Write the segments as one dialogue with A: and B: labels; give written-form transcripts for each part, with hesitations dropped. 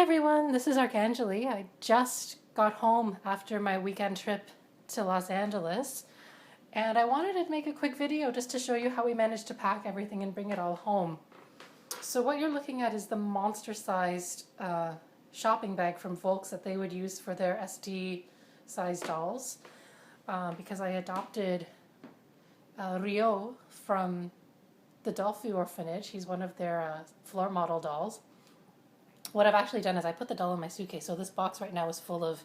A: everyone, this is Archangeli. I just got home after my weekend trip to Los Angeles, and I wanted to make a quick video just to show you how we managed to pack everything and bring it all home. So what you're looking at is the monster-sized shopping bag from Volks that they would use for their SD-sized dolls, because I adopted Rio from the Dollfie orphanage. He's one of their floor model dolls. What I've actually done is I put the doll in my suitcase. So this box right now is full of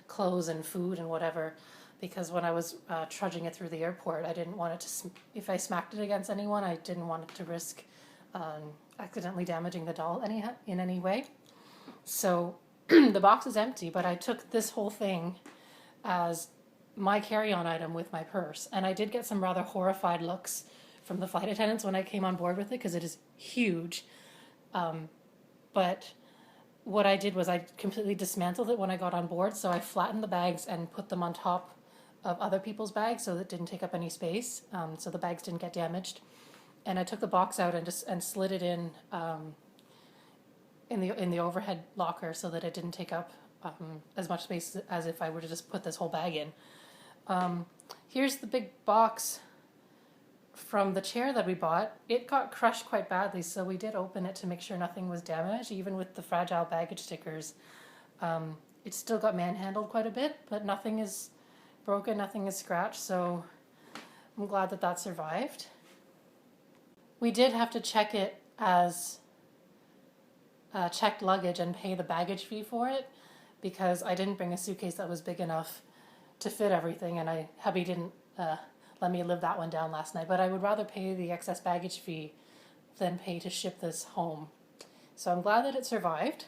A: clothes and food and whatever, because when I was trudging it through the airport, I didn't want it to, if I smacked it against anyone, I didn't want it to risk accidentally damaging the doll in any way. So the box is empty, but I took this whole thing as my carry-on item with my purse. And I did get some rather horrified looks from the flight attendants when I came on board with it, because it is huge. But what I did was I completely dismantled it when I got on board, so I flattened the bags and put them on top of other people's bags so that it didn't take up any space, so the bags didn't get damaged. And I took the box out and slid it in the overhead locker so that it didn't take up as much space as if I were to just put this whole bag in. Here's the big box from the chair that we bought. It got crushed quite badly, so we did open it to make sure nothing was damaged, even with the fragile baggage stickers. It still got manhandled quite a bit, but nothing is broken, nothing is scratched, so I'm glad that that survived. We did have to check it as checked luggage and pay the baggage fee for it, because I didn't bring a suitcase that was big enough to fit everything, and Hubby didn't let me live that one down last night, but I would rather pay the excess baggage fee than pay to ship this home. So I'm glad that it survived.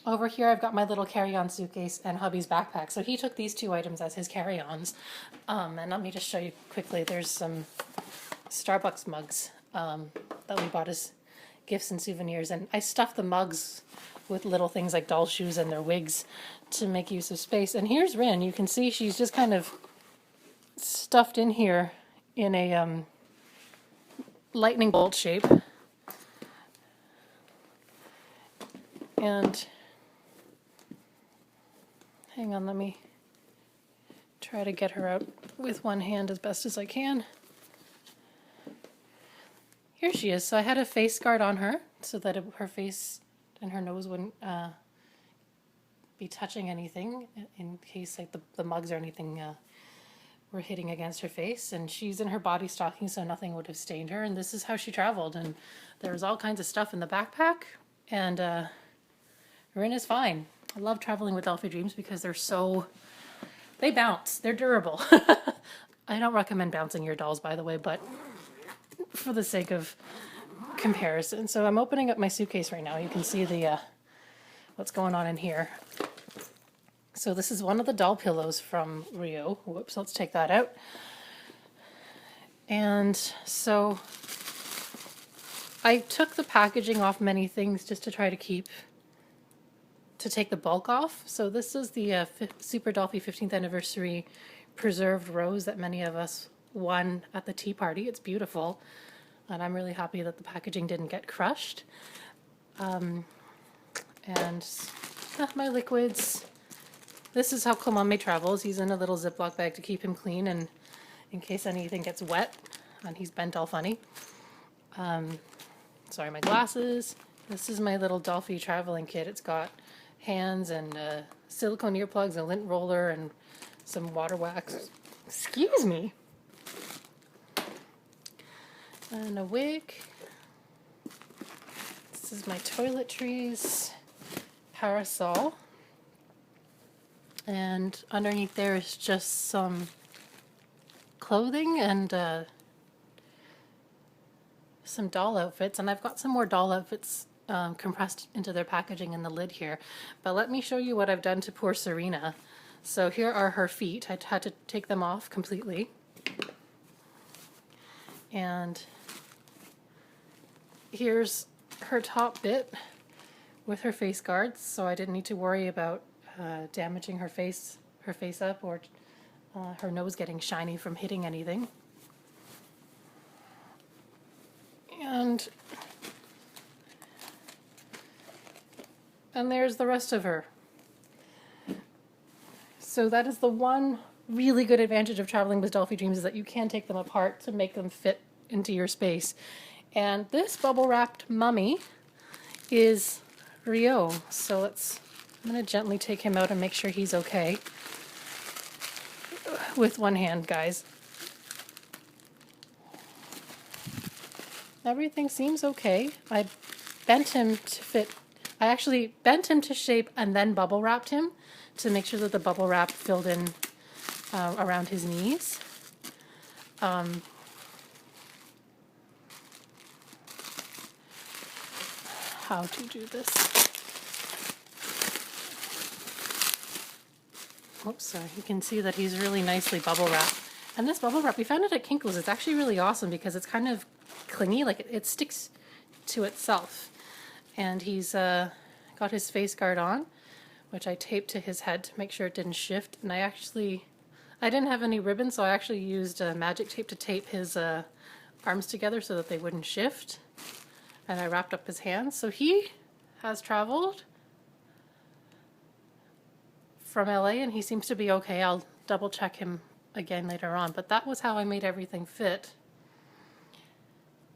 A: Over here I've got my little carry-on suitcase and Hubby's backpack. So he took these two items as his carry-ons. And let me just show you quickly. There's some Starbucks mugs that we bought as gifts and souvenirs, and I stuffed the mugs with little things like doll shoes and their wigs to make use of space. And here's Rin. You can see she's just kind of stuffed in here in a lightning bolt shape, and hang on, let me try to get her out with one hand as best as I can. Here she is. So I had a face guard on her so that her face and her nose wouldn't be touching anything in case like the mugs or anything were hitting against her face, and she's in her body stocking so nothing would have stained her, and this is how she traveled. And there was all kinds of stuff in the backpack, and Rin is fine. I love traveling with Dollfie Dreams because they bounce, they're durable. I don't recommend bouncing your dolls, by the way, but for the sake of comparison. So I'm opening up my suitcase right now. You can see the what's going on in here. So this is one of the doll pillows from Rio. Whoops, let's take that out. And so I took the packaging off many things just to try to take the bulk off. So this is the Super Dollfie 15th anniversary preserved rose that many of us won at the tea party. It's beautiful, and I'm really happy that the packaging didn't get crushed. And my liquids. This is how Komame travels. He's in a little Ziploc bag to keep him clean, and in case anything gets wet, and he's bent all funny. Sorry, my glasses. This is my little Dollfie traveling kit. It's got hands and silicone earplugs, a lint roller, and some water wax. Excuse me. And a wig. This is my toiletries parasol. And underneath there is just some clothing and some doll outfits. And I've got some more doll outfits compressed into their packaging in the lid here. But let me show you what I've done to poor Serena. So here are her feet. I had to take them off completely. And here's her top bit with her face guards, so I didn't need to worry about damaging her face up, or her nose getting shiny from hitting anything. And And there's the rest of her. So that is the one really good advantage of traveling with Dollfie Dreams, is that you can take them apart to make them fit into your space. And this bubble wrapped mummy is Rio. So I'm going to gently take him out and make sure he's okay. With one hand, guys. Everything seems okay. I bent him to fit. I actually bent him to shape and then bubble wrapped him to make sure that the bubble wrap filled in around his knees. How to do this. Oops, sorry. You can see that he's really nicely bubble wrapped. And this bubble wrap, we found it at Kinko's. It's actually really awesome because it's kind of clingy, like it sticks to itself. And he's got his face guard on, which I taped to his head to make sure it didn't shift. And I didn't have any ribbon, so I actually used magic tape to tape his arms together so that they wouldn't shift. And I wrapped up his hands. So he has traveled from LA and he seems to be okay. I'll double check him again later on, but that was how I made everything fit.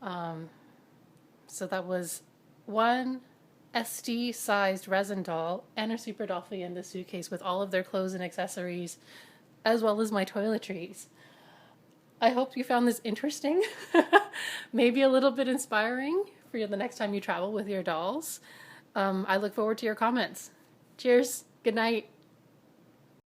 A: So that was one SD sized resin doll and a Super Dollfie in the suitcase with all of their clothes and accessories, as well as my toiletries. I hope you found this interesting, maybe a little bit inspiring for the next time you travel with your dolls. I look forward to your comments. Cheers. Good night.